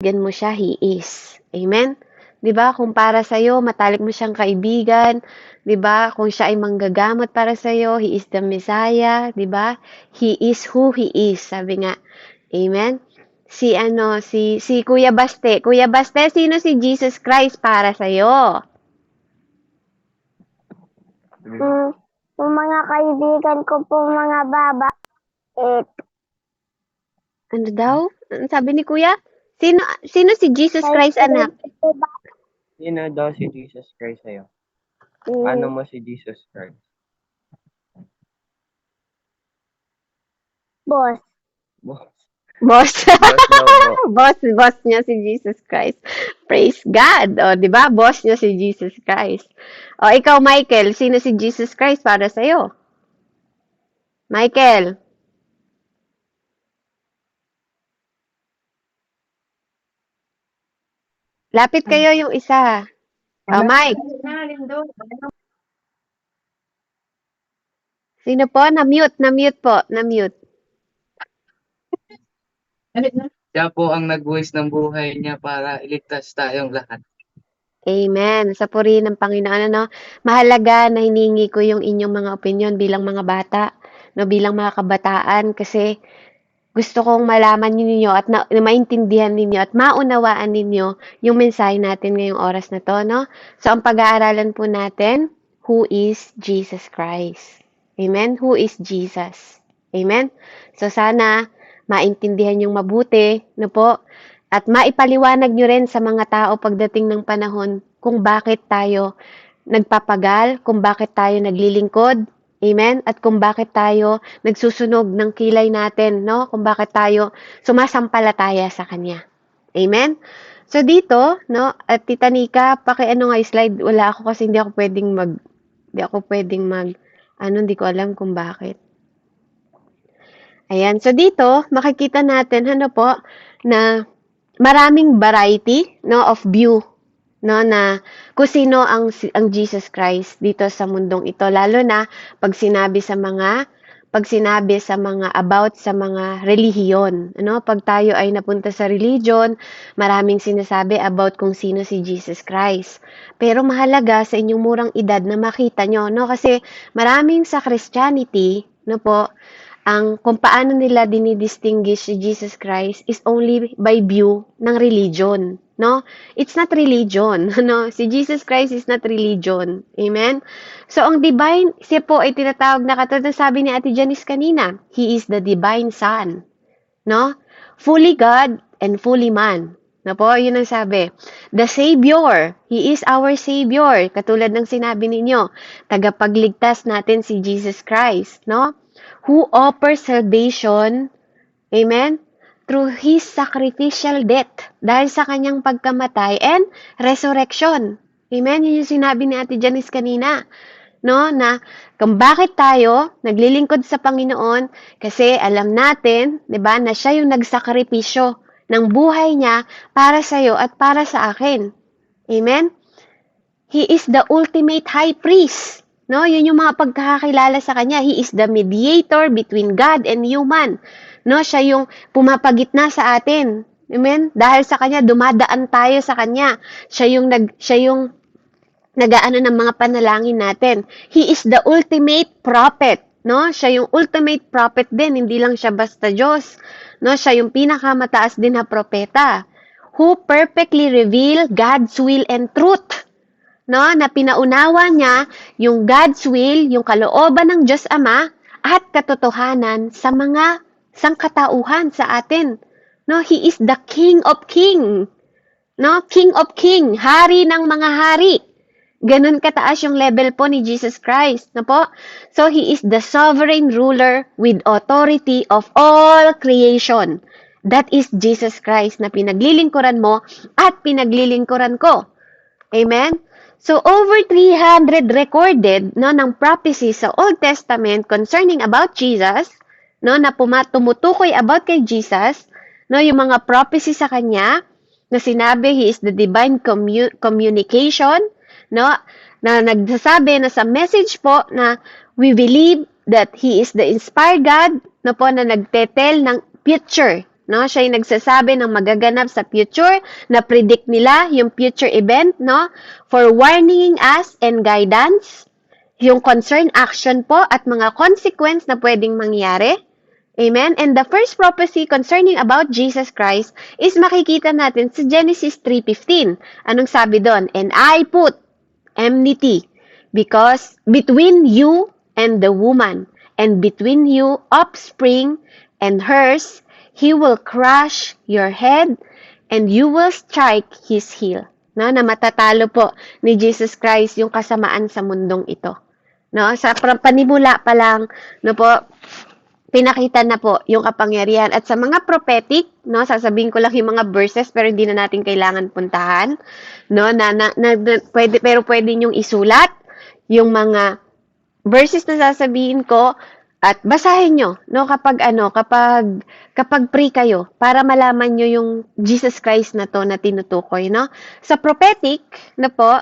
kaibigan mo siya, He is. Amen? 'Di ba? Kung para sa iyo, matalik mo siyang kaibigan, 'di ba? Kung siya ay manggagamot para sa iyo, He is the Messiah, 'di ba? He is who He is, sabi nga. Amen? Si Kuya Baste. Kuya Baste, sino si Jesus Christ para sa iyo? Yung mga kaibigan ko po mga baba, Ano daw? Ano sabi ni Kuya? Sino si Jesus Christ, anak? Sino daw si Jesus Christ sa'yo? Ano mo si Jesus Christ? boss. Boss. Boss. Boss daw po. boss niya si Jesus Christ. Praise God. O, di ba? Boss niya si Jesus Christ. O, ikaw, Michael, sino si Jesus Christ para sa'yo? Michael. Lapit kayo yung isa. O, Mike. Sino po? Na-mute po. Na-mute. Siya po ang nagbuwis ng buhay niya para iligtas tayong lahat. Amen. Sa purihin ng Panginoon, ano, mahalaga na hiningi ko yung inyong mga opinion bilang mga bata, no, bilang mga kabataan, kasi gusto kong malaman ninyo at na maintindihan ninyo at maunawaan ninyo yung mensahe natin ngayong oras na to, no? So, ang pag-aaralan po natin, who is Jesus Christ? Amen? Who is Jesus? Amen? So, sana maintindihan yung mabuti, no po? At maipaliwanag nyo rin sa mga tao pagdating ng panahon kung bakit tayo nagpapagal, kung bakit tayo naglilingkod, amen? At kung bakit tayo nagsusunog ng kilay natin, no? Kung bakit tayo sumasampalataya sa Kanya. Amen? So dito, no? At Tita Nika, paki-ano nga slide, wala ako kasi hindi ako pwedeng hindi ko alam kung bakit. Ayan, so dito, makikita natin, na maraming variety, no, of view, no, na kung sino ang Jesus Christ dito sa mundong ito, lalo na pag sinabi sa mga about sa mga relihiyon, ano, pag tayo ay napunta sa religion, maraming sinasabi about kung sino si Jesus Christ. Pero mahalaga sa inyong murang edad na makita nyo, no, kasi maraming sa Christianity, no po, kung paano nila dinidistinguish si Jesus Christ is only by view ng religion, no? It's not religion, no? Si Jesus Christ is not religion. Amen? So, ang divine, siya po ay tinatawag na katulad ng sabi ni Ate Janice kanina, He is the divine Son, no? Fully God and fully man. Na po, yun ang sabi. The Savior, He is our Savior. Katulad ng sinabi ninyo, tagapagligtas natin si Jesus Christ, no? Who offers salvation, amen, through His sacrificial death, dahil sa kanyang pagkamatay and resurrection. Amen, yun yung sinabi ni Ate Janice kanina, no, na kung bakit tayo naglilingkod sa Panginoon, kasi alam natin, 'di ba, na siya yung nagsakripisyo ng buhay niya para sa iyo at para sa akin. Amen? He is the ultimate high priest. No, yun yung mga pagkakakilala sa kanya. He is the mediator between God and human. No, siya yung pumapagitna sa atin. Amen? Dahil sa kanya dumadaan tayo sa kanya. Siya yung nagaano ng mga panalangin natin. He is the ultimate prophet. No, siya yung ultimate prophet din, hindi lang siya basta Diyos. No, siya yung pinakamataas din na propeta who perfectly reveal God's will and truth. No, na pinaunawa niya yung God's will, yung kalooban ng Diyos Ama at katotohanan sa mga sangkatauhan sa atin. No, He is the King of King. No, King of King, hari ng mga hari. Ganun kataas yung level po ni Jesus Christ, no po? So He is the sovereign ruler with authority of all creation. That is Jesus Christ na pinaglilingkuran mo at pinaglilingkuran ko. Amen? So, over 300 recorded, no, ng prophecy sa Old Testament concerning about Jesus, no, na tumutukoy about kay Jesus, no, yung mga prophecy sa kanya, na sinabi, He is the divine communication, no, na nagsasabi na sa message po na we believe that He is the inspired God, no po, na nagtetel ng future, no? Siya yung nagsasabi ng magaganap sa future, na predict nila yung future event, no? For warning us and guidance, yung concern action po at mga consequence na pwedeng mangyari. Amen? And the first prophecy concerning about Jesus Christ is makikita natin sa Genesis 3:15. Anong sabi doon? And I put enmity because between you and the woman, and between you offspring and hers, he will crush your head, and you will strike his heel. No, na matatalo po ni Jesus Christ yung kasamaan sa mundong ito. No, sa panimula pa lang, no po, pinakita na po yung kapangyarihan. At sa mga prophetic, no, sasabihin ko lang yung mga verses pero hindi na natin kailangan puntahan, no, pwede, pero pwede nyong isulat yung mga verses na sasabihin ko at basahin nyo, no, kapag pray kayo para malaman nyo yung Jesus Christ na to na tinutukoy, no. Sa prophetic na po,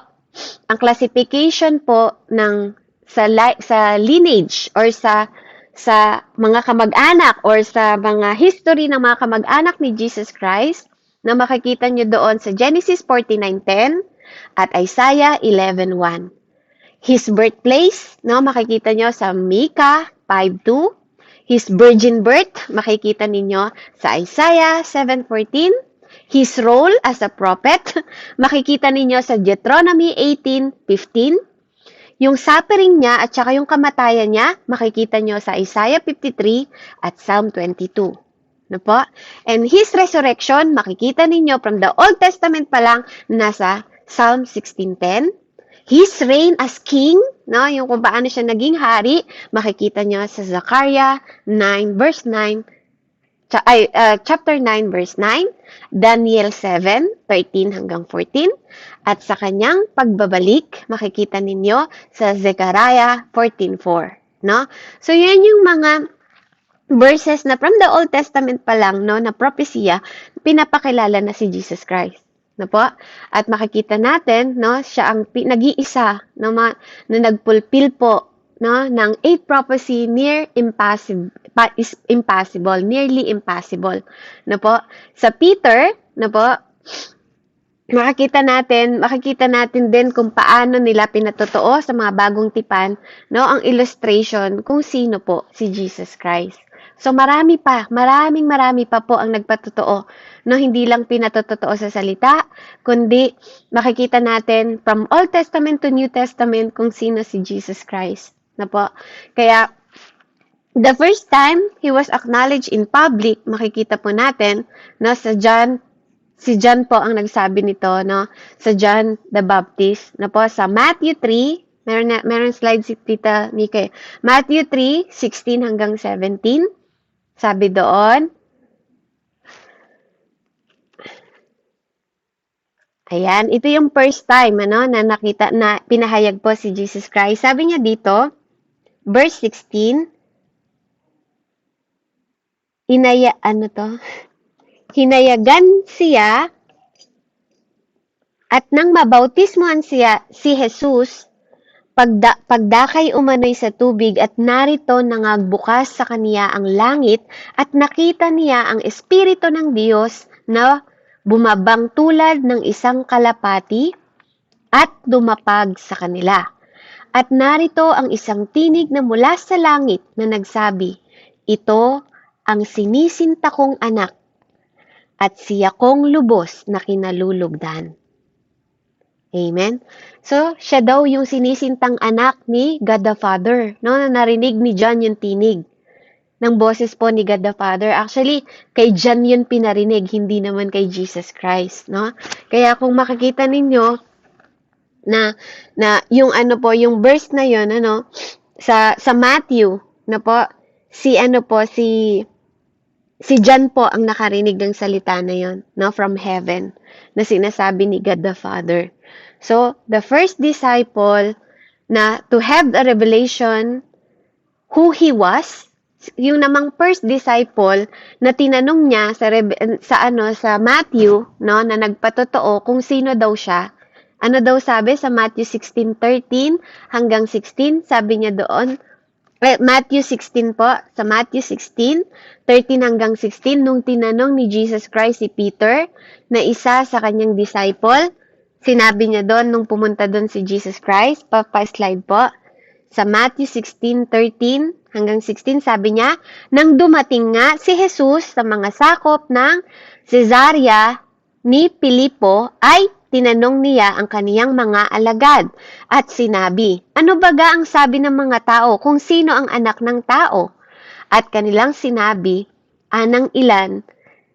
ang classification po ng sa lineage or sa mga kamag-anak or sa mga history ng mga kamag-anak ni Jesus Christ na makikita nyo doon sa Genesis 49:10 at Isaiah 11:1. His birthplace, no, makikita nyo sa Micah 5:2. His virgin birth, makikita ninyo sa Isaiah 7:14. His role as a prophet, makikita ninyo sa Deuteronomy 18:15. Yung suffering niya at saka yung kamatayan niya, makikita nyo sa Isaiah 53 at Psalm 22. No po? And his resurrection, makikita ninyo from the Old Testament pa lang, nasa Psalm 16:10. His reign as king, no, yung kung paano siya naging hari, makikita nyo sa Zechariah 9 verse 9, chapter 9 verse 9, Daniel 7:13 hanggang 14, at sa kanyang pagbabalik, makikita ninyo sa Zechariah 14:4, no? So yan yung mga verses na from the Old Testament pa lang, no, na propesya, pinapakilala na si Jesus Christ. No po? At makikita natin, no, siya ang nag-iisa na nagpulpil po, no, ng 8 prophecy nearly impossible. No po? Sa Peter, no po, makikita natin din kung paano nila pinatotoo sa mga bagong tipan, no, ang illustration kung sino po si Jesus Christ. So marami pa po ang nagpatotoo, no, hindi lang pinatotoo sa salita, kundi makikita natin from Old Testament to New Testament kung sino si Jesus Christ, na po. Kaya the first time he was acknowledged in public, makikita po natin, no, sa John. Si John po ang nagsabi nito, no, sa John the Baptist, na po sa Matthew 3. Meron slide si Tita Mika. Matthew 3:16 hanggang 17. Sabi doon, ayan, ito yung first time, ano, na nakita, na pinahayag po si Jesus Christ. Sabi niya dito, verse 16, hinayagan siya at nang mabautismohan siya si Jesus, pagdakay umano'y sa tubig at narito nangagbukas sa kaniya ang langit at nakita niya ang Espiritu ng Diyos na bumabang tulad ng isang kalapati at dumapag sa kanila. At narito ang isang tinig na mula sa langit na nagsabi, "Ito ang sinisinta kong anak at siya kong lubos na kinalulugdan." Amen? So, siya daw yung sinisintang anak ni God the Father, no? Na narinig ni John yung tinig ng boses po ni God the Father. Actually, kay John yun pinarinig, hindi naman kay Jesus Christ, no? Kaya kung makikita ninyo na yung yung verse na yun, ano, sa Matthew, na po, si John po ang nakarinig ng salita na yun, no, from heaven, na sinasabi ni God the Father. So, the first disciple na to have a revelation who he was, yung namang first disciple na tinanong niya sa Matthew, no, na nagpatotoo kung sino daw siya. Ano daw sabi sa Matthew 16:13 hanggang 16? Sabi niya doon, Matthew 16 po. Sa Matthew 16, 13 hanggang 16, nung tinanong ni Jesus Christ si Peter na isa sa kanyang disciple, sinabi niya doon nung pumunta doon si Jesus Christ, slide po. Sa Matthew 16:13 hanggang 16, sabi niya, nang dumating nga si Jesus sa mga sakop ng Cesarea ni Filipo, ay tinanong niya ang kaniyang mga alagad at sinabi, ano baga ang sabi ng mga tao kung sino ang anak ng tao? At kanilang sinabi, anang ilan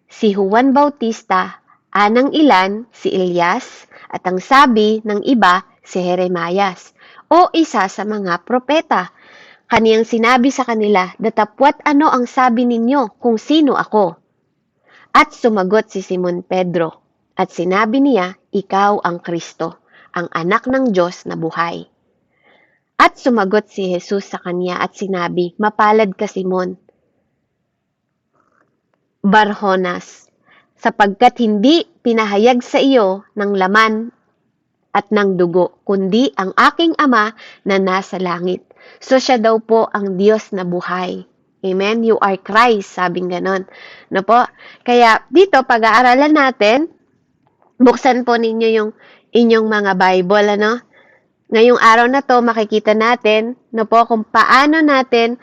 si Juan Bautista, anang ilan si Elias, at ang sabi ng iba si Jeremias o isa sa mga propeta. Kaniyang sinabi sa kanila, datapwat ano ang sabi ninyo kung sino ako? At sumagot si Simon Pedro, at sinabi niya, ikaw ang Kristo, ang anak ng Diyos na buhay. At sumagot si Jesus sa kanya at sinabi, mapalad ka Simon, Barjonas, sapagkat hindi pinahayag sa iyo ng laman at ng dugo, kundi ang aking Ama na nasa langit. So siya daw po ang Diyos na buhay. Amen? You are Christ, sabing ganon. No po? Kaya dito, pag-aaralan natin, buksan po ninyo yung inyong mga Bible, ano? Ngayong araw na to, makikita natin, no po, kung paano natin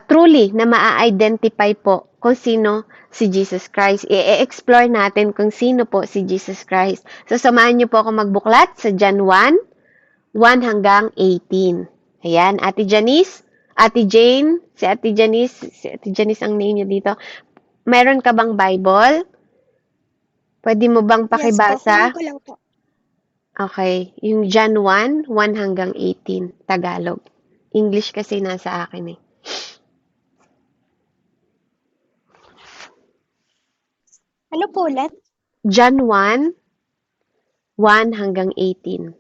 truly na ma-identify po kung sino si Jesus Christ. I-explore natin kung sino po si Jesus Christ. So, samahan niyo po ako magbuklat sa John 1, 1 hanggang 18. Ayan, Ate Janice, Ate Jane, si Ate Janice ang name niya dito. Meron ka bang Bible? Pwede mo bang pakibasa? Yes po, ko lang po. Okay, yung John 1, 1 hanggang 18, Tagalog. English kasi nasa akin eh. Ano po ulit? John 1, 1 hanggang 18.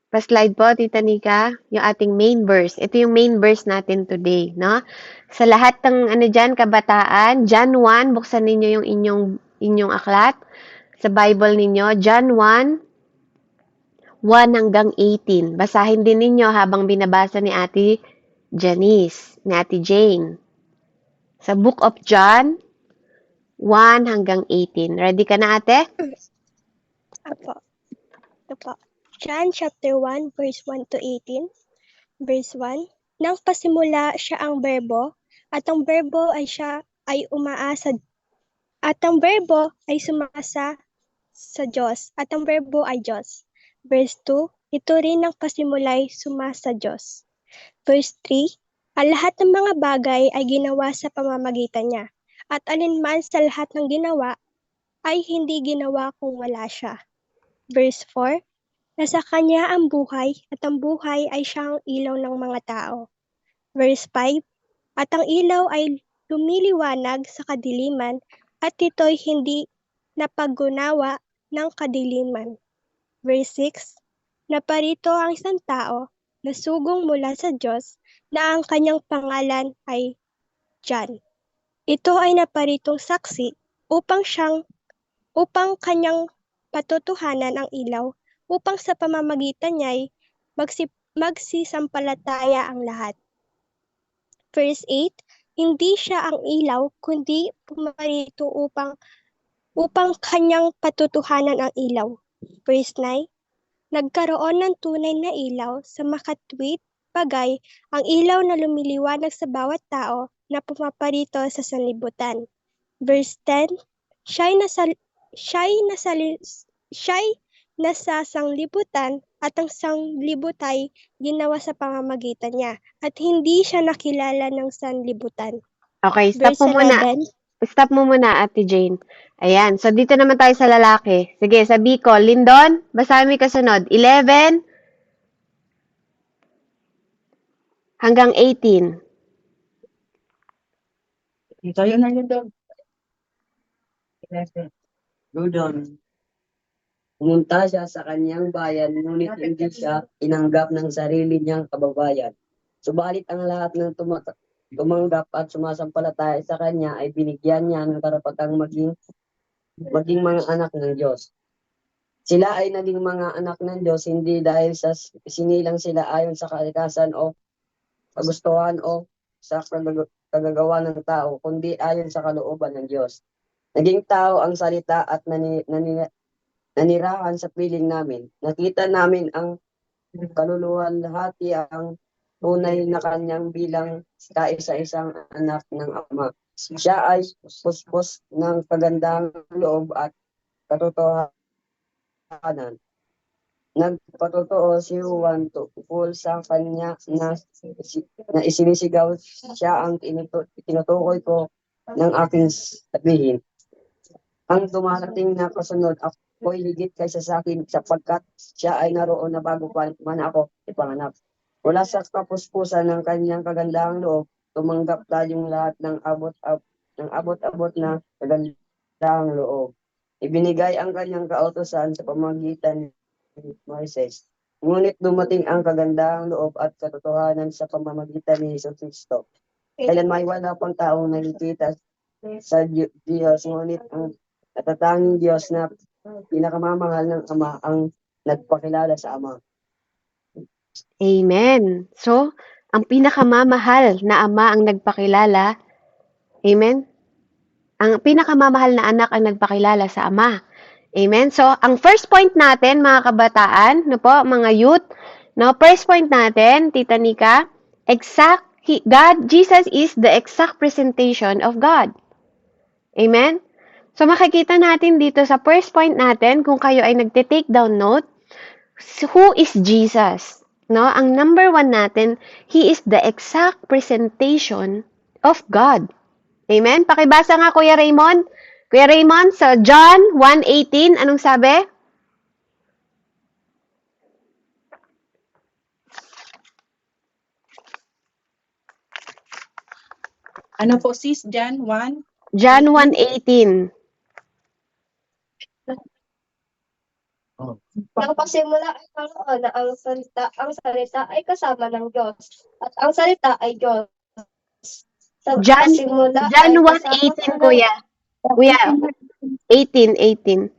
Pa-slide po, Tita Nika, yung ating main verse. Ito yung main verse natin today, no? Sa lahat ng dyan, kabataan, John 1, buksan ninyo yung inyong aklat. Sa Bible ninyo, John 1, 1 hanggang 18. Basahin din ninyo habang binabasa ni Ate Janice, ni Ate Jane. Sa Book of John, 1 hanggang 18. Ready ka na, ate? Apo. Ito po. John chapter 1, verse 1 to 18. Verse 1. Nang pasimula siya ang berbo, at ang berbo ay umaasa, at ang berbo ay sumasa sa Diyos, at ang berbo ay Diyos. Verse 2. Ito rin ang pasimulay sumasa Diyos. Verse 3. Ang lahat ng mga bagay ay ginawa sa pamamagitan niya, at alinman sa lahat ng ginawa ay hindi ginawa kung wala siya. Verse 4. Nasa kanya ang buhay, at ang buhay ay siyang ilaw ng mga tao. Verse 5. At ang ilaw ay lumiliwanag sa kadiliman, at ito'y hindi napaggunawa ng kadiliman. Verse 6. Naparito ang isang tao na sugong mula sa Diyos, na ang kanyang pangalan ay John. Ito ay naparitong saksi upang kanyang patutuhanan ang ilaw, upang sa pamamagitan niya'y magsisampalataya ang lahat. Verse 8. Hindi siya ang ilaw, kundi pumarito upang kanyang patutuhanan ang ilaw. Verse 9. Nagkaroon ng tunay na ilaw sa makatwid bagay, ang ilaw na lumiliwanag sa bawat tao na pumaparito sa sanlibutan. Verse 10. Siya'y nasa sanglibutan, at ang sanglibutay ginawa sa pamamagitan niya, at hindi siya nakilala ng sanlibutan. Okay, stop Verse mo muna. 11. Stop mo muna, Ate Jane. Ayan, so dito naman tayo sa lalaki. Sige, sabi ko, Lindon, basahin mo yung kasunod. 11 hanggang 18. Tayo na yun doon. Dudon. Pumunta siya sa kanyang bayan, ngunit hindi siya tinanggap ng sarili niyang kababayan. Subalit ang lahat ng tumanggap at sumasampalataya sa kanya ay binigyan niya ng karapatang maging mga anak ng Diyos. Sila ay naging mga anak ng Diyos hindi dahil sa sinilang sila ayon sa kalikasan o kagustuhan o sa kagagawa ng tao, kundi ayon sa kalooban ng Diyos. Naging tao ang salita at nanirahan sa piling namin. Nakita namin ang kaluluwalhati ang tunay na kanyang bilang kaisa-isang anak ng Ama. Siya ay puspos ng kagandang loob at katotohanan. Nagpatotoo si Juan tungkol sa kanya na isinisigaw siya ang tinutukoy ko ng aking sabihin. Ang dumarating na kasunod, ako'y higit kaysa sa akin sapagkat siya ay naroon na bago pa man ako ipanganak. Mula sa kapuspusan ng kanyang kagandahang loob, tumanggap tayong lahat ng abot-abot na kagandahang loob. Ibinigay ang kanyang kautusan sa pamamagitan ni Moises. Ngunit dumating ang kagandahang loob at katotohanan sa pamamagitan ni Hesus Kristo. Kailan may wala pang taong nakikita sa Diyos, ngunit ang natatanging Diyos na pinakamamahal ng Ama ang nagpakilala sa Ama. Amen. So, ang pinakamamahal na ama ang nagpakilala. Amen? Ang pinakamamahal na anak ang nagpakilala sa ama. Amen? So, ang first point natin, mga kabataan, no po, mga youth, no, first point natin, Tita Nika, Jesus is the exact presentation of God. Amen? So, makikita natin dito sa first point natin, kung kayo ay nagte-take down note, who is Jesus? No, ang number 1 natin, He is the exact presentation of God. Amen? Pakibasa nga, Kuya Raymond. Kuya Raymond, sa John 1:18, anong sabi? Ano po sis, John 1? John 1:18. Nang pasimula ay karoon na ang salita ay kasama ng Diyos, at ang salita ay Diyos. Sa John pasimula John ay 1:18, kasama Kuya. Kuya, 18.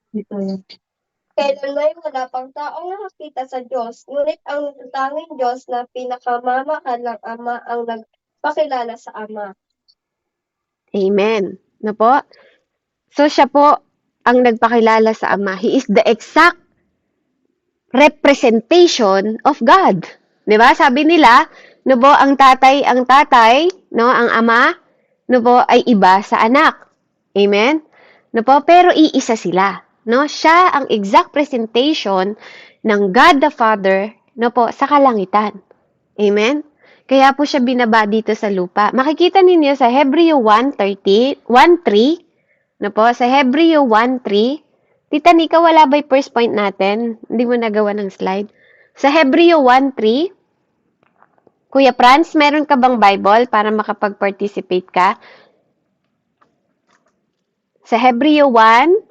Dito yan. Kailan may wala pang taong nakakita sa Diyos, ngunit ang natatanging Diyos na pinakamamahal ng Ama ang nagpakilala sa Ama. Amen. No po? So, siya po ang nagpakilala sa Ama. He is the exact representation of God. 'Di ba? Sabi nila, no po, ang tatay, no, ang ama, no po, ay iba sa anak. Amen? No po, pero iisa sila. No? Siya ang exact presentation ng God the Father, no po, sa kalangitan. Amen? Kaya po siya binaba dito sa lupa. Makikita ninyo sa Hebreo 1:3, no po, sa Hebreo 1:3, Tita Nika, wala ba yung first point natin? Hindi mo nagawa ng slide. Sa Hebreo 1:3, Kuya Franz, meron ka bang Bible para makapag-participate ka? Sa Hebreo 1,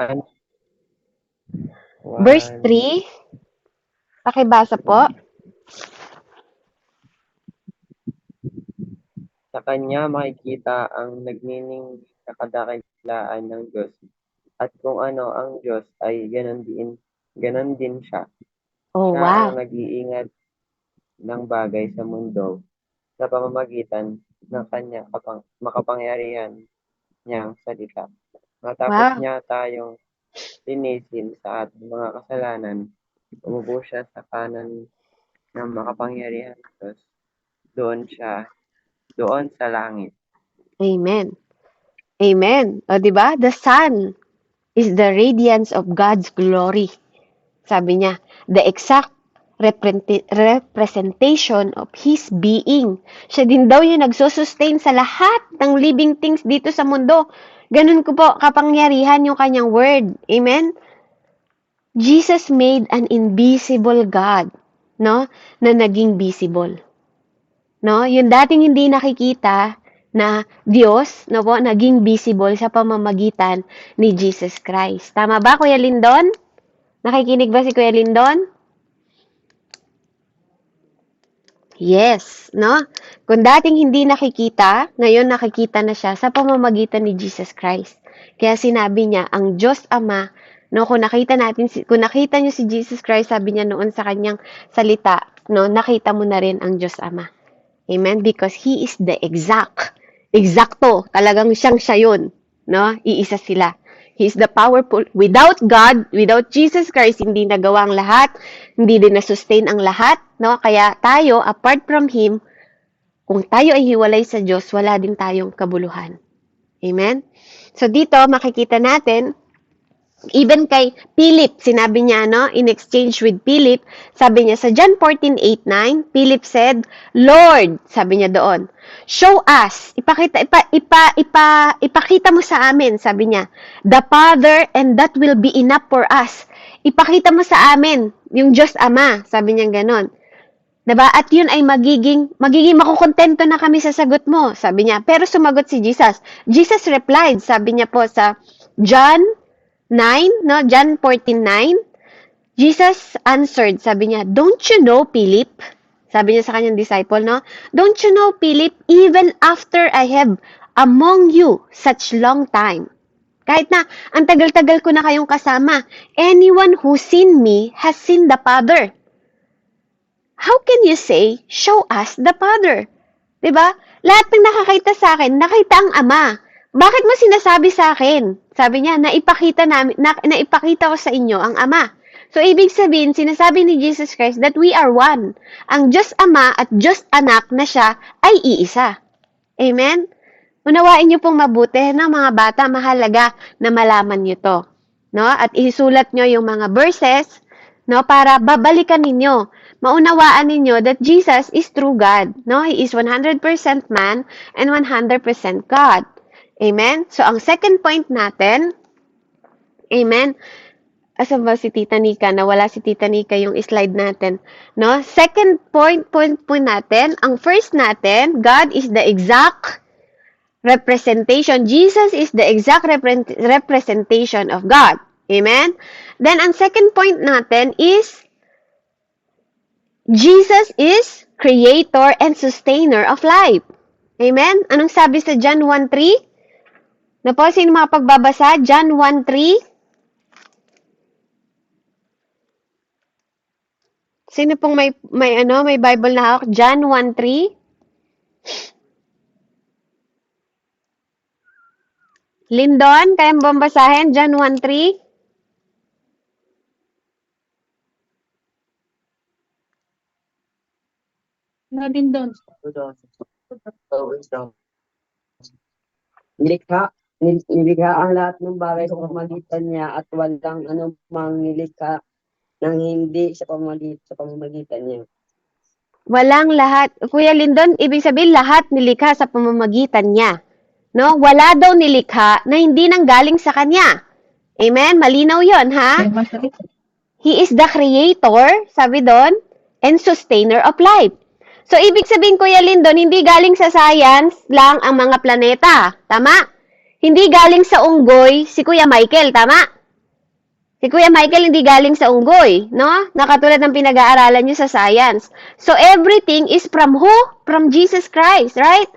verse 3, pakibasa po. Sa kanya makikita ang nagniningning sa kadakilaan ng Diyos. At kung ano ang Diyos ay ganon din siya. Oh, Siya wow. ang nag-iingat ng bagay sa mundo sa pamamagitan ng kanya makapangyarihan niyang salita. Matapos niya tayong linisin sa ating mga kasalanan, umupo siya sa kanan ng makapangyarihan ng Diyos. Doon sa langit. Amen. Amen. O, diba? The sun is the radiance of God's glory. Sabi niya, the exact representation of His being. Siya din daw yung nagsusustain sa lahat ng living things dito sa mundo. Ganun ko po kapangyarihan yung kanyang word. Amen? Jesus made an invisible God, no? Na naging visible. No? Yung dating hindi nakikita na Diyos, no po, naging visible sa pamamagitan ni Jesus Christ. Tama ba, Kuya Lindon? Nakikinig ba si Kuya Lindon? Yes, no? Kung dating hindi nakikita, ngayon nakikita na siya sa pamamagitan ni Jesus Christ. Kaya sinabi niya, ang Diyos Ama, no, kung nakita niyo si Jesus Christ, sabi niya noon sa kanyang salita, no, nakita mo na rin ang Diyos Ama. Amen? Because He is the exacto, talagang siya yun, no? Iisa sila. He is the powerful. Without God, without Jesus Christ, hindi nagawa ang lahat, hindi din na-sustain ang lahat, no? Kaya tayo, apart from Him, kung tayo ay hiwalay sa Diyos, wala din tayong kabuluhan. Amen? So dito, makikita natin, even kay Philip, sinabi niya, no, in exchange with Philip, sabi niya sa John 14:8-9, Philip said, Lord, sabi niya doon, show us, ipakita mo sa amin, sabi niya, the Father, and that will be enough for us. Ipakita mo sa amin, yung Diyos Ama, sabi niya ganon. Diba? At yun ay magiging makukontento na kami sa sagot mo, sabi niya. Pero sumagot si Jesus. Jesus replied, sabi niya po sa John 9, no? John 14:9. Jesus answered, sabi niya, don't you know, Philip? Sabi niya sa kanyang disciple, no? Don't you know, Philip, even after I have among you such long time. Kahit na, ang tagal-tagal ko na kayong kasama, anyone who seen me has seen the Father. How can you say, show us the Father? Diba? Lahat ng nakakita sa akin, nakita ang Ama. Bakit mo sinasabi sa akin? Sabi niya, naipakita ko sa inyo ang Ama. So, ibig sabihin, sinasabi ni Jesus Christ that we are one. Ang Diyos Ama at Diyos Anak na siya ay iisa. Amen? Unawain niyo pong mabuti na mga bata, mahalaga na malaman niyo to. No? At isulat niyo yung mga verses, no, para babalikan ninyo. Maunawaan ninyo that Jesus is true God. No? He is 100% man and 100% God. Amen? So, ang second point natin, amen, asan ba si Tita Nika? Nawala si Tita Nika yung slide natin. No? Second point natin, ang first natin, God is the exact representation. Jesus is the exact representation of God. Amen? Then, ang second point natin is, Jesus is creator and sustainer of life. Amen? Anong sabi sa John 1:3? Na po, sino makapagbabasa? John 1:3. Sino pong may Bible na hawak? John 1:3. Lindon, kaya mo bang basahin? John 1:3. Lindon. Nilikha ang lahat ng bagay sa pamamagitan niya at walang anumang nilikha nang hindi sa pamamagitan niya. Walang lahat. Kuya Lindon, ibig sabihin lahat nilikha sa pamamagitan niya. No? Wala daw nilikha na hindi nanggaling sa kanya. Amen? Malinaw yon, ha? He is the creator, sabi doon, and sustainer of life. So, ibig sabihin, Kuya Lindon, hindi galing sa science lang ang mga planeta. Tama? Hindi galing sa unggoy si Kuya Michael. Tama? Si Kuya Michael hindi galing sa unggoy, no? Nakatulad ng pinag-aaralan niyo sa science. So, everything is from who? From Jesus Christ, right?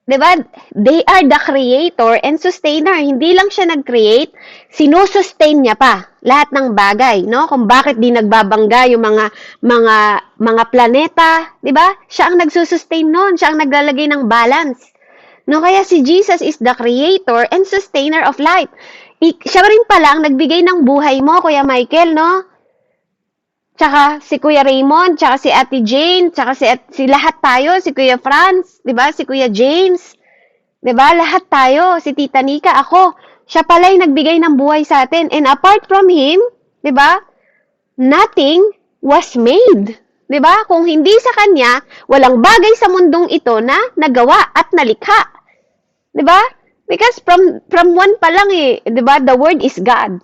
Diba? They are the creator and sustainer. Hindi lang siya nag-create, sinusustain niya pa lahat ng bagay, no? Kung bakit di nagbabangga yung mga planeta, diba? Siya ang nagsusustain noon, siya ang naglalagay ng balance. No, kaya si Jesus is the creator and sustainer of life. Siya rin pala ang nagbigay ng buhay mo, Kuya Michael, no? Tsaka si Kuya Raymond, tsaka si Ate Jane, tsaka si lahat tayo, si Kuya Franz, 'di ba? Si Kuya James. 'Di ba? Lahat tayo, si Tita Nika, ako. Siya pala 'yung nagbigay ng buhay sa atin. And apart from him, 'di ba? Nothing was made. 'Di ba? Kung hindi sa kanya, walang bagay sa mundong ito na nagawa at nalikha. 'Di ba? Because from one pa lang 'di ba? The word is God.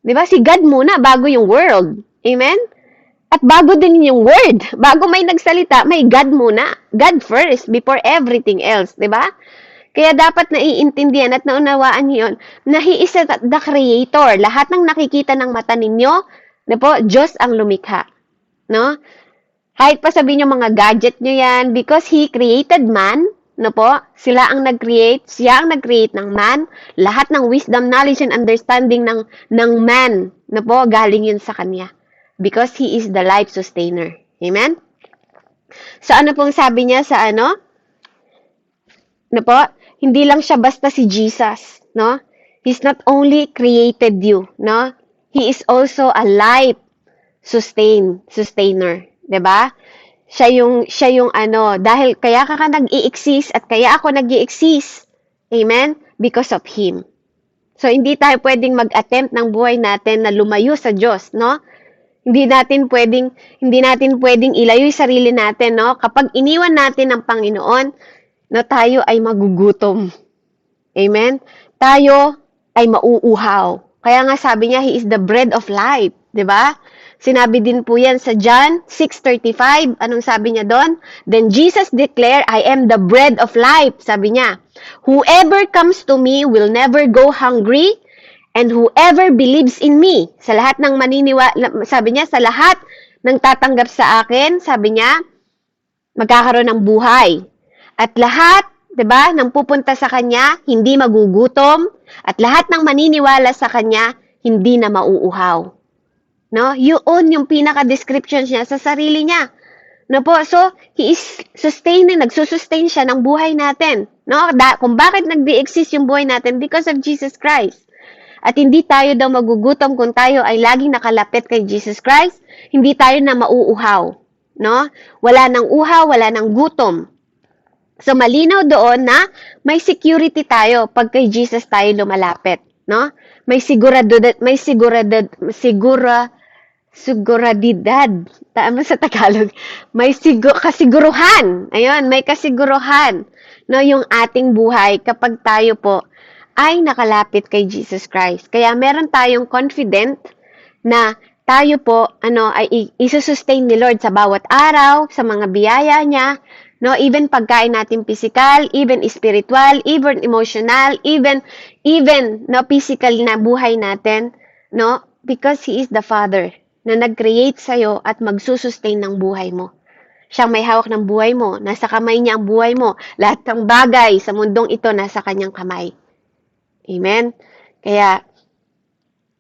'Di ba? Si God muna bago yung world. Amen? At bago din yung word. Bago may nagsalita, may God muna. God first before everything else, 'di ba? Kaya dapat naiintindihan at naunawaan niyo 'yon na He is the creator. Lahat ng nakikita ng mata ninyo, na po, Diyos ang lumikha, no? Kahit pa sabihin nyo mga gadget nyo yan, because He created man, no po? Sila ang nag-create, siya ang nag-create ng man. Lahat ng wisdom, knowledge, and understanding ng man, no po, galing yun sa Kanya. Because He is the life sustainer. Amen? So ano pong sabi niya sa ano? No po? Hindi lang siya basta si Jesus, no? He's not only created you, no? He is also a life sustainer, 'di ba? Siya yung ano, dahil kaya ka nag-i-exist at kaya ako nag-i-exist. Amen? Because of Him. So hindi tayo pwedeng mag-attempt ng buhay natin na lumayo sa Diyos, no? Hindi natin pwedeng ilayo yung sarili natin, no? Kapag iniwan natin ang Panginoon, no, tayo ay magugutom. Amen? Tayo ay mauuhaw. Kaya nga sabi niya, He is the bread of life. 'Di ba? Sinabi din po yan sa John 6:35. Anong sabi niya doon? Then Jesus declared, I am the bread of life. Sabi niya, whoever comes to me will never go hungry, and whoever believes in me, sa lahat ng sabi niya, sa lahat ng tatanggap sa akin, sabi niya, magkakaroon ng buhay. At lahat, 'di ba, nang pupunta sa Kanya, hindi magugutom, at lahat ng maniniwala sa Kanya, hindi na mauuhaw. No? Yun yung pinaka-description niya sa sarili niya. No po? So, He is nagsusustain siya ng buhay natin. No? Kung bakit nag-exist yung buhay natin? Because of Jesus Christ. At hindi tayo daw magugutom kung tayo ay laging nakalapit kay Jesus Christ. Hindi tayo na mauuhaw. No? Wala nang uhaw, wala nang gutom. So, malinaw doon na may security tayo pag kay Jesus tayo lumalapit. No? May seguridad. Tama sa Tagalog. May kasiguruhan. Ayun, may kasiguruhan. No, yung ating buhay kapag tayo po ay nakalapit kay Jesus Christ. Kaya meron tayong confident na tayo po ay isusustain ni Lord sa bawat araw, sa mga biyaya niya, no, even pagkain natin physical, even spiritual, even emotional, even no physical na buhay natin, no, because He is the Father na nag-create sa'yo at magsusustain ng buhay mo. Siyang may hawak ng buhay mo. Nasa kamay niya ang buhay mo. Lahat ng bagay sa mundong ito nasa kanyang kamay. Amen? Kaya,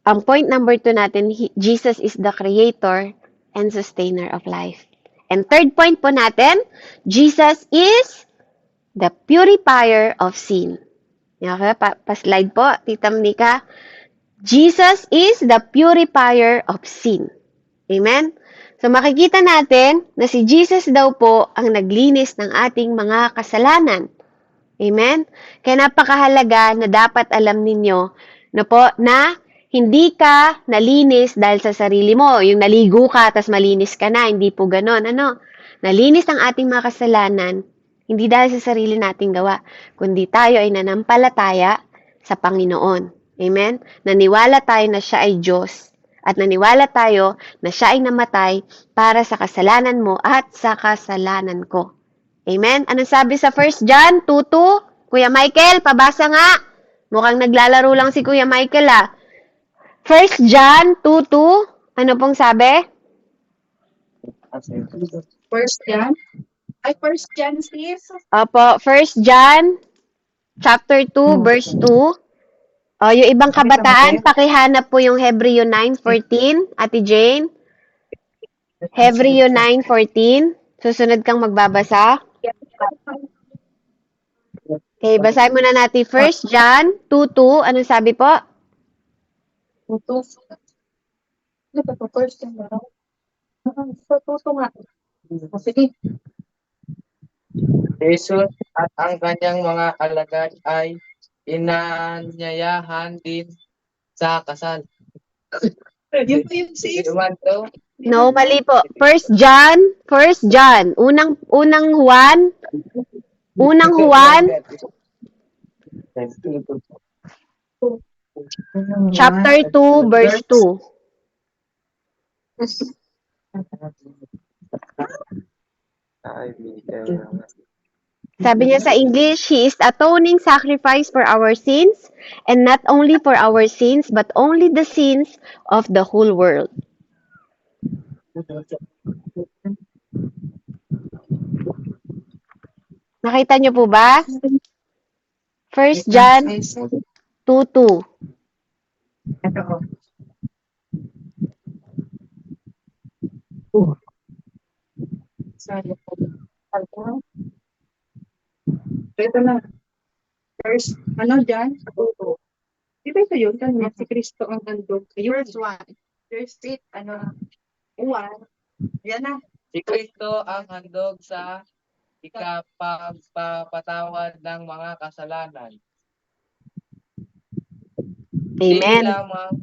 ang point number 2 natin, Jesus is the creator and sustainer of life. And third point po natin, Jesus is the purifier of sin. Okay, pa-slide po, Tita Mnika. Jesus is the purifier of sin. Amen? So makikita natin na si Jesus daw po ang naglinis ng ating mga kasalanan. Amen? Kaya napakahalaga na dapat alam ninyo na hindi ka nalinis dahil sa sarili mo. Yung naligo ka, tas malinis ka na. Hindi po ganon. Nalinis ang ating mga kasalanan, hindi dahil sa sarili nating gawa, kundi tayo ay nanampalataya sa Panginoon. Amen? Naniwala tayo na siya ay Diyos. At naniwala tayo na siya ay namatay para sa kasalanan mo at sa kasalanan ko. Amen? Anong sabi sa 1 John 2:2? Kuya Michael, pabasa nga. Mukhang naglalaro lang si Kuya Michael 1 John 2:2. Ano pong sabi? First John. Ay, First John, sis. Opo, 1 John chapter 2, verse 2. Yung ibang kabataan, pakihanap po yung Hebreo 9:14, Ate Jane. Hebreo 9:14. Susunod kang magbabasa. Okay, basahin muna natin 1 John 2:2. Anong sabi po? Tuto. Ano ba ito? First John ba? Tuto nga. Sige. Jesus at ang kanyang mga alagad ay inanyayahan din sa kasal. Yun po yung sis. No, mali po. 1 John. Unang Juan. Chapter 2, verse 2. Sabi niya sa English, He is atoning sacrifice for our sins, and not only for our sins, but only the sins of the whole world. Nakita niyo po ba? 1 John 2:2. Ito. Sorry. Ito na. First, dyan? Oo. Di ba ito yun? Kanina, si Kristo ang handog. First 1. First 8, 1. Yan na. Si Kristo ang handog sa ikapagpapatawad ng mga kasalanan. Hindi Amen. lamang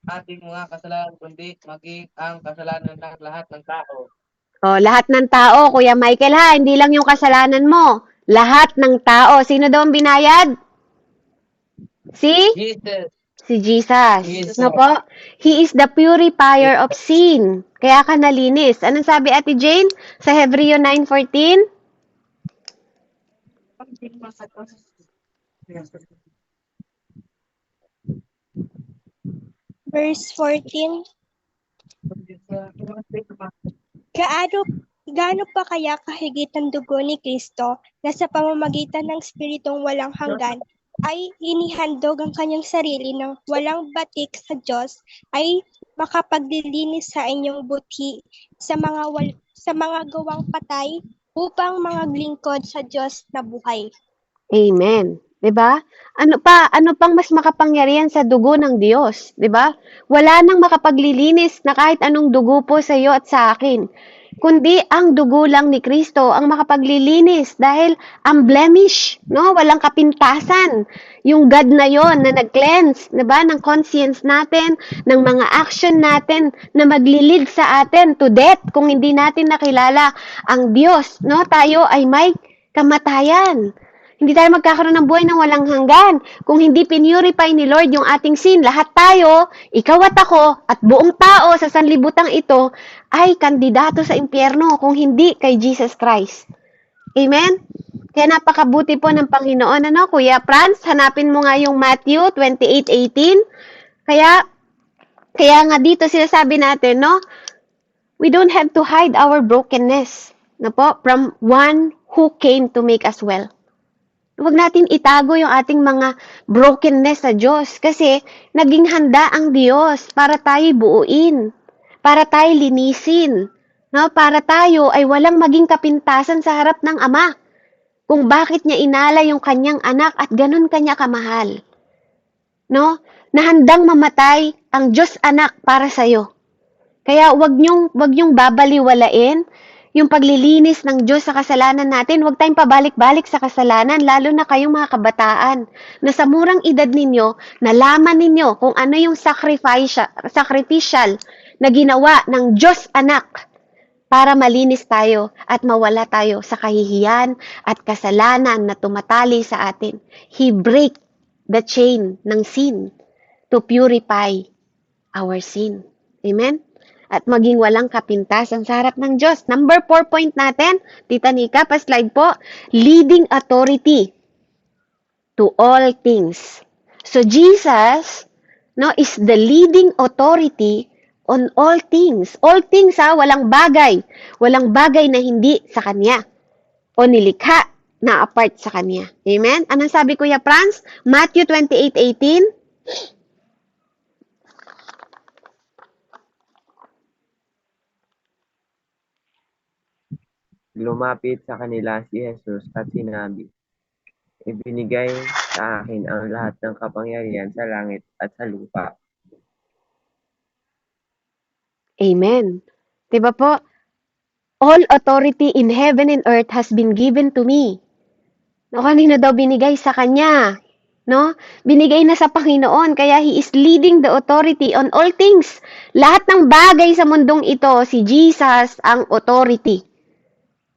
ating mga kasalanan, kundi maging ang kasalanan ng lahat ng tao. O, lahat ng tao, Kuya Michael ha, hindi lang yung kasalanan mo. Lahat ng tao. Sino daw ang binayad? Jesus. Si Jesus. Jesus. No po? He is the purifier of sin. Kaya ka nalinis. Anong sabi Ate Jane sa Hebreo 9:14? Verse 14, gaano pa kaya kahigit ang dugo ni Kristo na sa pamamagitan ng Espiritong walang hanggan ay inihandog ang kanyang sarili ng walang batik sa Diyos ay makapaglilinis sa inyong buti sa mga gawang patay upang mga lingkod sa Diyos na buhay. Amen. 'Di ba? Ano pang mas makapangyarihan sa dugo ng Diyos, 'di ba? Wala nang makapaglilinis na kahit anong dugo po sa iyo at sa akin, kundi ang dugo lang ni Kristo ang makapaglilinis dahil unblemished, no? Walang kapintasan. Yung God na 'yon na nag-cleanse, 'di ba, ng conscience natin, ng mga action natin na maglilid sa atin to death kung hindi natin nakilala ang Diyos, no? Tayo ay may kamatayan. Hindi tayo magkakaroon ng buhay ng walang hanggan. Kung hindi pinurify ni Lord yung ating sin, lahat tayo, ikaw at ako, at buong tao sa sanlibutang ito, ay kandidato sa impyerno kung hindi kay Jesus Christ. Amen? Kaya napakabuti po ng Panginoon. Ano, Kuya Franz, hanapin mo nga yung Matthew 28:18. Kaya nga dito sinasabi natin, no? We don't have to hide our brokenness, no po, from one who came to make us well. Huwag natin itago yung ating mga brokenness sa Diyos kasi naging handa ang Diyos para tayo buuin, para tayo linisin, no? Para tayo ay walang maging kapintasan sa harap ng Ama kung bakit niya inala yung kanyang anak at ganun kanya kamahal. No? Na handang mamatay ang Diyos anak para sa iyo. Kaya wag niyong babaliwalain yung paglilinis ng Diyos sa kasalanan natin. Huwag tayong pabalik-balik sa kasalanan, lalo na kayong mga kabataan, na sa murang edad ninyo, nalaman ninyo kung ano yung sacrificial na ginawa ng Diyos anak para malinis tayo at mawala tayo sa kahihiyan at kasalanan na tumatali sa atin. He break the chain ng sin to purify our sin. Amen? At maging walang kapintasan sa harap ng Diyos. Number 4 point natin, Tita Nika, pa-slide po, leading authority to all things. So Jesus, no, is the leading authority on all things. All things, walang bagay na hindi sa Kanya o nilikha na apart sa Kanya. Amen? Anong sabi Kuya Franz? Matthew 28:18. Lumapit sa kanila si Jesus at sinabi, ibinigay sa akin ang lahat ng kapangyarihan sa langit at sa lupa. Amen. Diba po? All authority in heaven and earth has been given to me. No, kanino daw binigay? Sa Kanya. No? Binigay na sa Panginoon, kaya He is leading the authority on all things. Lahat ng bagay sa mundong ito, si Jesus ang authority.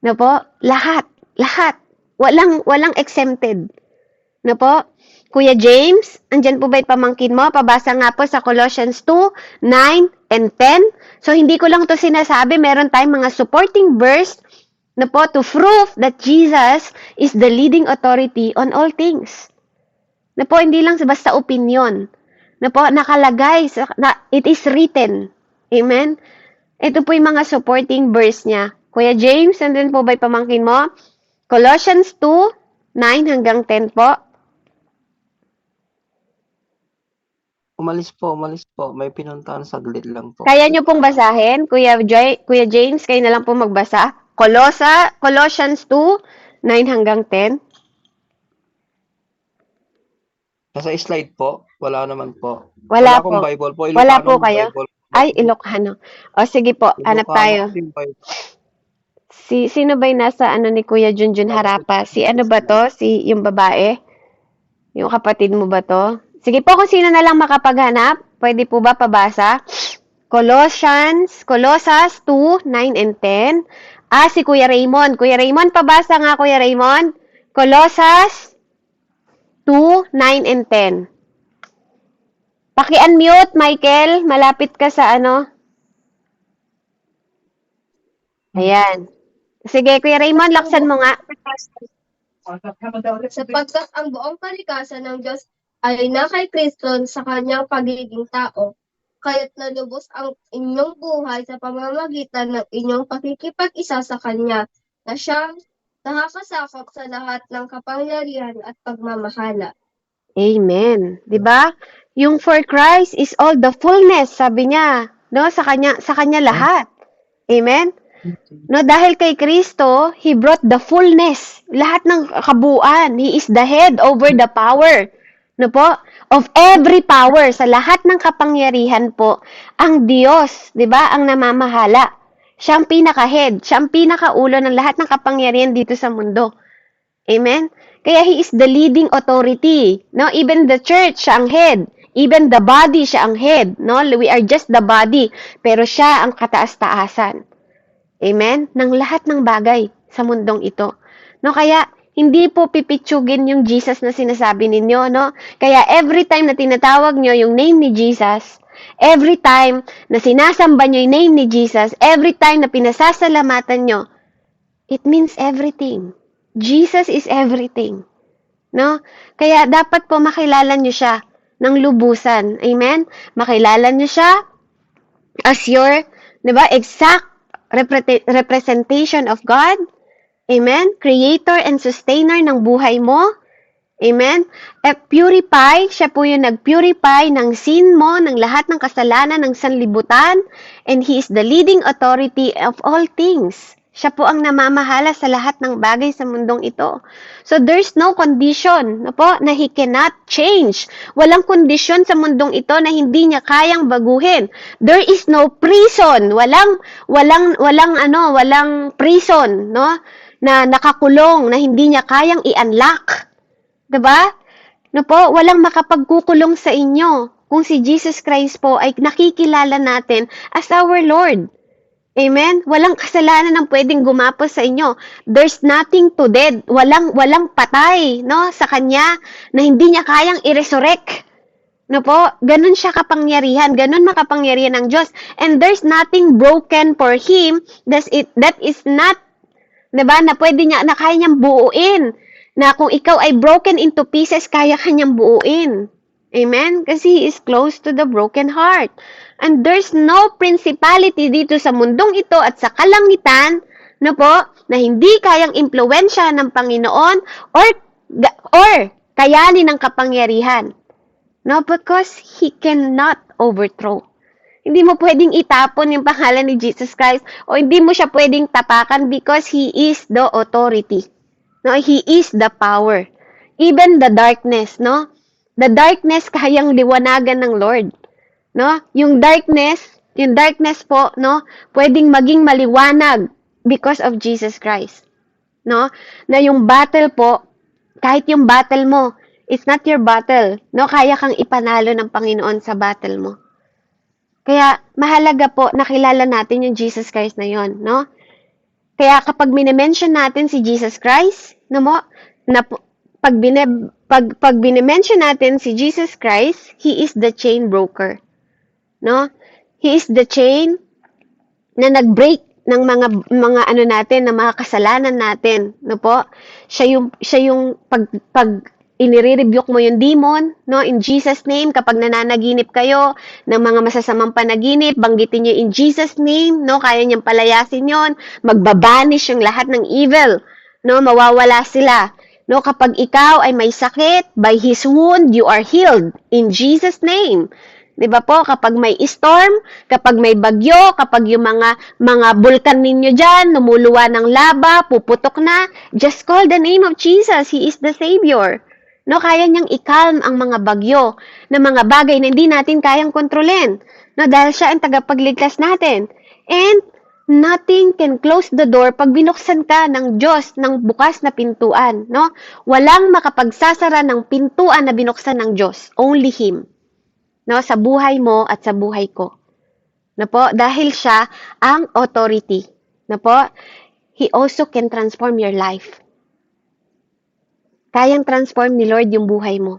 No po? Lahat. Walang exempted. No po? Kuya James, andyan po ba yung pamangkin mo? Pabasa nga po sa Colossians 2, 9, and 10. So, hindi ko lang to sinasabi. Meron tayong mga supporting verse na po to prove that Jesus is the leading authority on all things. Na po, hindi lang basta opinion. Na po, nakalagay, it is written. Amen? Ito po yung mga supporting verse niya. Kuya James, andun po ba yung pamangkin mo? Colossians 2, 9 hanggang 10 po. Umalis po. May pinuntahan saglit lang po. Kaya nyo pong basahin, Kuya James, kayo na lang po magbasa. Colossians 2, 9 hanggang 10. Nasa slide po. Wala naman po. Wala akong po. Bible po. Wala Ilocano po kayo? Bible. Ay, Ilocano. O sige po, hanap Ilocano tayo. kasi yung Bible. Sino ba yung nasa ni Kuya Junjun Harapa? Si ano ba to? Si yung babae? Yung kapatid mo ba to? Sige po, kung sino na lang makapaghanap, pwede po ba pabasa? Colossians 2, 9 and 10. Si Kuya Raymond. Kuya Raymond, pabasa nga, Kuya Raymond. Colossians 2, 9 and 10. Paki-unmute, Michael. Malapit ka sa ano. Ayan. Sige, Kuya Raymond, laksan mo nga. Sapagkat ang buong kalikasan ng Diyos ay na kay Kristo sa kanyang pagiging tao, kaya't nalubos ang inyong buhay sa pamamagitan ng inyong pakikipag-isa sa Kanya, na siyang nakakasakop sa lahat ng kapangyarihan at pagmamahala. Amen. 'Di ba? Yung for Christ is all the fullness, sabi niya, no? Sa kanya lahat. Amen. No, dahil kay Kristo, He brought the fullness, lahat ng kabuuan. He is the head over the power. No po? Of every power, sa lahat ng kapangyarihan po, ang Diyos, 'di ba? Ang namamahala. Siya ang pinaka-head, siya ang pinakaulo ng lahat ng kapangyarihan dito sa mundo. Amen? Kaya He is the leading authority. No? Even the church, siya ang head. Even the body, siya ang head. No? We are just the body. Pero siya ang kataas-taasan. Amen? Ng lahat ng bagay sa mundong ito. No? Kaya, hindi po pipitsugin yung Jesus na sinasabi ninyo. No? Kaya, every time na tinatawag nyo yung name ni Jesus, every time na sinasamba nyo yung name ni Jesus, every time na pinasasalamatan nyo, it means everything. Jesus is everything. No? Kaya dapat po makilala nyo siya ng lubusan. Amen? Makilala nyo siya as your, 'di ba, exact representation of God. Amen? Creator and sustainer ng buhay mo. Amen? Purify, siya po yung nag-purify ng sin mo, ng lahat ng kasalanan ng sanlibutan, and He is the leading authority of all things. Siya po ang namamahala sa lahat ng bagay sa mundong ito. So there's no condition na He cannot change. Walang kondisyon sa mundong ito na hindi niya kayang baguhin. There is no prison. Walang prison, no? Na nakakulong na hindi niya kayang i-unlock. 'Di ba? No po, walang makapagkukulong sa inyo kung si Jesus Christ po ay nakikilala natin as our Lord. Amen? Walang kasalanan ang pwedeng gumapos sa inyo. There's nothing to dead. Walang patay, no, sa kanya na hindi niya kayang i-resurrect. No po? Ganun siya kapangyarihan. Ganun makapangyarihan ng Diyos. And there's nothing broken for Him that is not, 'di ba, na pwede niya, na kaya niyang buuin. Na kung ikaw ay broken into pieces, kaya kanyang buuin. Amen? Kasi He is close to the broken heart. And there's no principality dito sa mundong ito at sa kalangitan, no po, na hindi kayang impluwensya ng Panginoon or kayanin ng kapangyarihan. No, because He cannot overthrow. Hindi mo pwedeng itapon yung pangalan ni Jesus Christ o hindi mo siya pwedeng tapakan because He is the authority. No, He is the power. Even the darkness, no? The darkness kayang liwanagan ng Lord. No? Yung darkness po, no, pwedeng maging maliwanag because of Jesus Christ. No? Na yung battle po, kahit yung battle mo, it's not your battle. No? Kaya kang ipanalo ng Panginoon sa battle mo. Kaya mahalaga po nakilala natin yung Jesus Christ na yon, no? Kaya kapag mini-mention natin si Jesus Christ, no mo, na pag bine-mention natin si Jesus Christ, He is the chain broker. No? He is the chain na nag-break ng mga ano natin, ng mga kasalanan natin, no po? Siya yung pag inire-rebuke mo yung demon, no? In Jesus name, kapag nananaginip kayo ng mga masasamang panaginip, banggitin niyo in Jesus name, no? Kaya niyang palayasin yon, magbabanish yung lahat ng evil, no, mawawala sila. No, kapag ikaw ay may sakit, by His wound, you are healed. In Jesus' name. Di ba po? Kapag may storm, kapag may bagyo, kapag yung mga bulkan ninyo dyan, lumuluwa ng lava, puputok na, just call the name of Jesus. He is the Savior. No, kaya niyang i-calm ang mga bagyo na mga bagay na hindi natin kayang kontrolin. No, dahil siya ang tagapagligtas natin. And nothing can close the door pag binuksan ka ng Diyos ng bukas na pintuan, no? Walang makapagsasara ng pintuan na binuksan ng Diyos. Only Him. No, sa buhay mo at sa buhay ko. No po, dahil siya ang authority. No po, He also can transform your life. Kayang transform ni Lord yung buhay mo.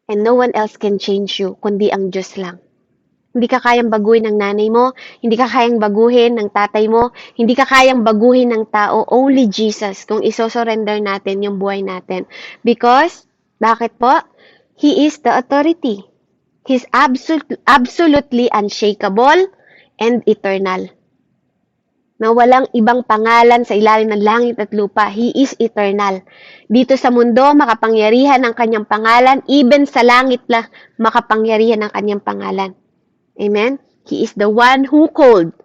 And no one else can change you, kundi ang Diyos lang. Hindi ka kayang baguhin ng nanay mo, hindi ka kayang baguhin ng tatay mo, hindi ka kayang baguhin ng tao, only Jesus kung isosurrender natin yung buhay natin. Because, bakit po? He is the authority. He's absolutely unshakable and eternal. Na walang ibang pangalan sa ilalim ng langit at lupa. He is eternal. Dito sa mundo, makapangyarihan ang kanyang pangalan. Even sa langit lang, makapangyarihan ang kanyang pangalan. Amen? He is the one who called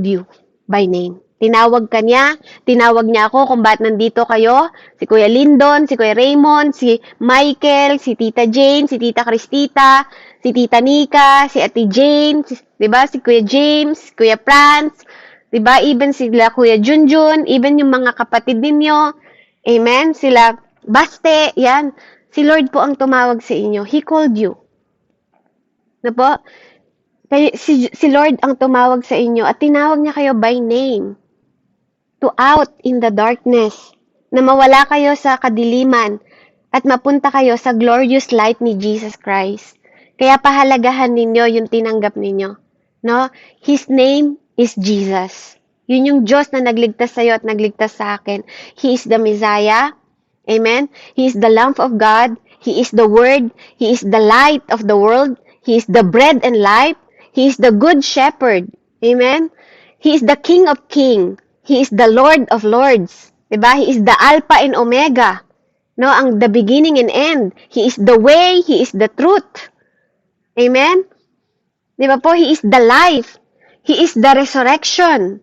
you by name. Tinawag niya ako kung ba't nandito kayo. Si Kuya Lindon, si Kuya Raymond, si Michael, si Tita Jane, si Tita Cristita, si Tita Nika, si Ate Jane, diba? Si Kuya James, Kuya Franz, diba? Even sila Kuya Junjun, even yung mga kapatid ninyo. Amen? Sila Baste, yan. Si Lord po ang tumawag sa inyo. He called you. Na po? Si Lord ang tumawag sa inyo at tinawag niya kayo by name. To out in the darkness. Na mawala kayo sa kadiliman at mapunta kayo sa glorious light ni Jesus Christ. Kaya pahalagahan ninyo yung tinanggap ninyo. No? His name is Jesus. Yun yung Diyos na nagligtas sa iyo at nagligtas sa akin. He is the Messiah. Amen? He is the Lamb of God. He is the Word. He is the light of the world. He is the bread and life. He is the good shepherd. Amen? He is the King of Kings. He is the Lord of Lords. Diba? He is the Alpha and Omega. No, ang the beginning and end. He is the way. He is the truth. Amen? Diba po? He is the life. He is the resurrection.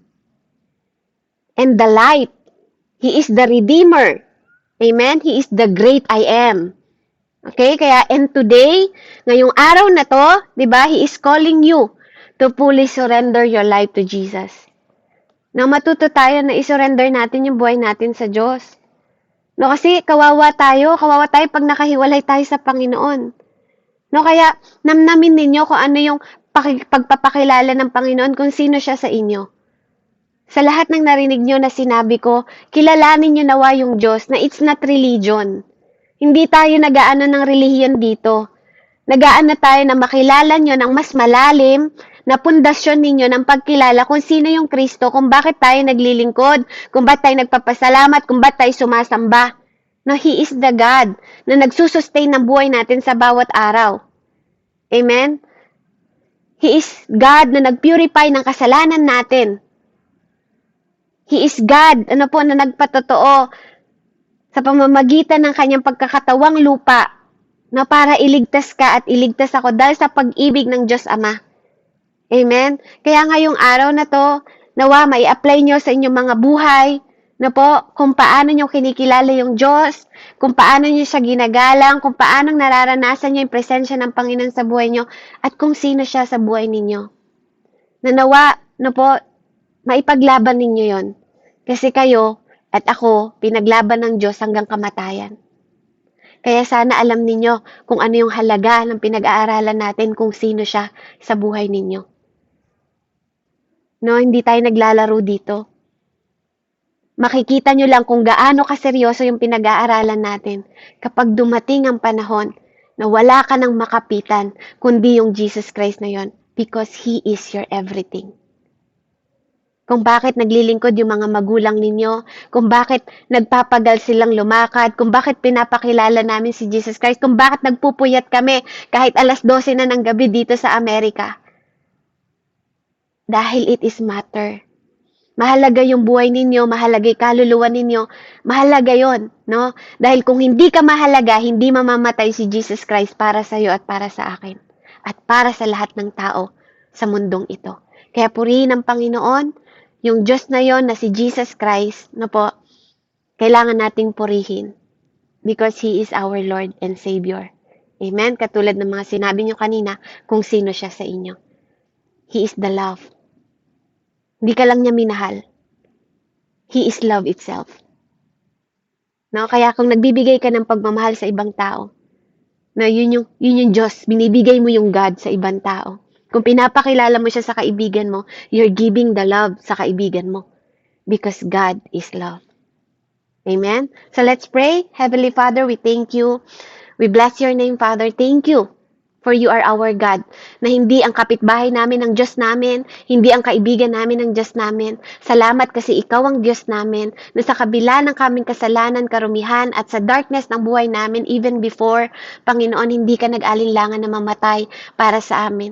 And the light. He is the Redeemer. Amen? He is the great I am. Okay? Kaya, and today, ngayong araw na to, diba, He is calling you to fully surrender your life to Jesus. Na matuto tayo na isurrender natin yung buhay natin sa Diyos. No, kasi kawawa tayo pag nakahiwalay tayo sa Panginoon. No, kaya namnamin ninyo kung ano yung pagpapakilala ng Panginoon, kung sino siya sa inyo. Sa lahat ng narinig nyo na sinabi ko, kilalanin nyo nawa yung Diyos na it's not religion. Hindi tayo nag-aano ng relihiyon dito. Nag-aano tayo na makilala nyo ng mas malalim na pundasyon ninyo ng pagkilala kung sino yung Kristo, kung bakit tayo naglilingkod, kung bakit tayo nagpapasalamat, kung bakit tayo sumasamba. No, He is the God na nagsusustain ng buhay natin sa bawat araw. Amen? He is God na nagpurify ng kasalanan natin. He is God, na nagpatotoo sa pamamagitan ng kanyang pagkakatawang lupa na para iligtas ka at iligtas ako dahil sa pag-ibig ng Diyos Ama. Amen? Kaya ngayong araw na to, nawa may apply nyo sa inyong mga buhay, na po, kung paano nyo kinikilala yung Diyos, kung paano nyo siya ginagalang, kung paano nararanasan nyo yung presensya ng Panginoon sa buhay nyo, at kung sino siya sa buhay ninyo. Na nawa, na po, maipaglaban ninyo yon. Kasi kayo at ako, pinaglaban ng Diyos hanggang kamatayan. Kaya sana alam ninyo kung ano yung halaga ng pinag-aaralan natin kung sino siya sa buhay ninyo. No, hindi tayo naglalaro dito. Makikita nyo lang kung gaano kaseryoso yung pinag-aaralan natin kapag dumating ang panahon na wala ka nang makapitan kundi yung Jesus Christ na yon, because He is your everything. Kung bakit naglilingkod yung mga magulang ninyo, kung bakit nagpapagal silang lumakad, kung bakit pinapakilala namin si Jesus Christ, kung bakit nagpupuyat kami kahit 12:00 na ng gabi dito sa Amerika. Dahil it is matter Mahalaga yung buhay ninyo, mahalaga yung kaluluwa ninyo, mahalaga yon, no? Dahil kung hindi ka mahalaga, hindi mamamatay si Jesus Christ para sa iyo at para sa akin at para sa lahat ng tao sa mundong ito. Kaya purihin ng Panginoon, yung Diyos na yon na si Jesus Christ, no po, kailangan nating purihin because He is our Lord and Savior. Amen? Katulad ng mga sinabi nyo kanina, kung sino siya sa inyo. He is the love. Hindi ka lang niya minahal. He is love itself. No? Kaya kung nagbibigay ka ng pagmamahal sa ibang tao, na yun yung Diyos, binibigay mo yung God sa ibang tao. Kung pinapakilala mo siya sa kaibigan mo, you're giving the love sa kaibigan mo. Because God is love. Amen? So let's pray. Heavenly Father, we thank you. We bless your name, Father. Thank you. For you are our God, na hindi ang kapitbahay namin ang Diyos namin, hindi ang kaibigan namin ang Diyos namin. Salamat kasi ikaw ang Diyos namin, na sa kabila ng kaming kasalanan, karumihan, at sa darkness ng buhay namin, even before, Panginoon, hindi ka nag-alinlangan na mamatay para sa amin.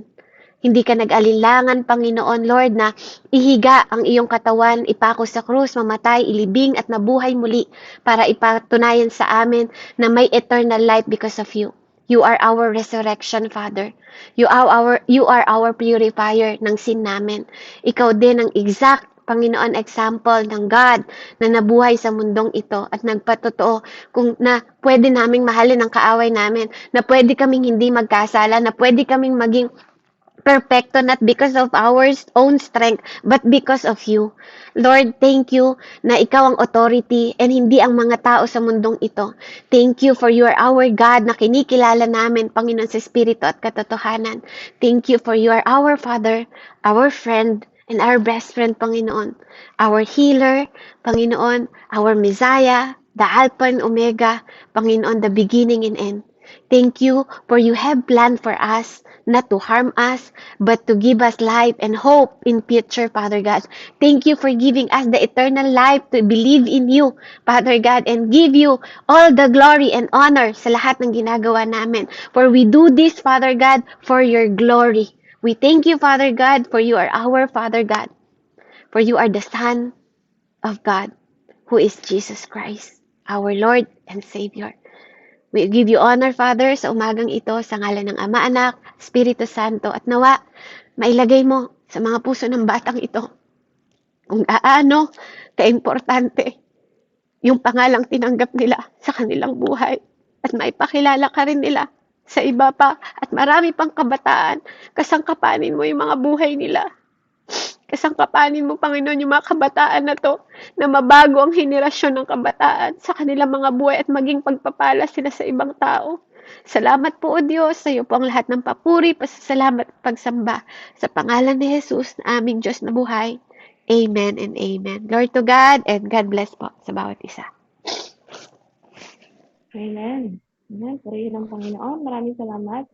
Hindi ka nag-alinlangan, Panginoon, Lord, na ihiga ang iyong katawan, ipako sa krus, mamatay, ilibing, at nabuhay muli para ipatunayan sa amin na may eternal life because of you. You are our resurrection, Father. You are our purifier ng sin namin. Ikaw din ang exact, Panginoon, example ng God na nabuhay sa mundong ito at nagpatotoo kung na pwede naming mahalin ang kaaway namin, na pwede kaming hindi magkasala, na pwede kaming maging perfecto, not because of our own strength, but because of you. Lord, thank you na ikaw ang authority and hindi ang mga tao sa mundong ito. Thank you for you are our God na kinikilala namin, Panginoon, sa Espiritu at katotohanan. Thank you for you are our Father, our friend, and our best friend, Panginoon. Our healer, Panginoon, our Messiah, the Alpha and Omega, Panginoon, the beginning and end. Thank you for you have planned for us not to harm us, but to give us life and hope in future, Father God. Thank you for giving us the eternal life to believe in you, Father God, and give you all the glory and honor sa lahat ng ginagawa namin. For we do this, Father God, for your glory. We thank you, Father God, for you are our Father God. For you are the Son of God, who is Jesus Christ, our Lord and Savior. We give you honor, Father, sa umagang ito, sa ngalan ng Ama, Anak, Espiritu Santo, at nawa, mailagay mo sa mga puso ng batang ito kung gaano kaimportante yung pangalang tinanggap nila sa kanilang buhay at maipakilala ka rin nila sa iba pa at marami pang kabataan, kasangkapanin mo yung mga buhay nila. Kasangkapanin mo, Panginoon, yung mga kabataan na to, na mabago ang henerasyon ng kabataan sa kanilang mga buhay at maging pagpapala sila sa ibang tao. Salamat po, O Diyos, sa iyo po ang lahat ng papuri, pasasalamat at pagsamba sa pangalan ni Jesus na aming Diyos na buhay. Amen and amen. Glory to God and God bless po sa bawat isa. Amen. Amen. Purihin ng Panginoon. Maraming salamat.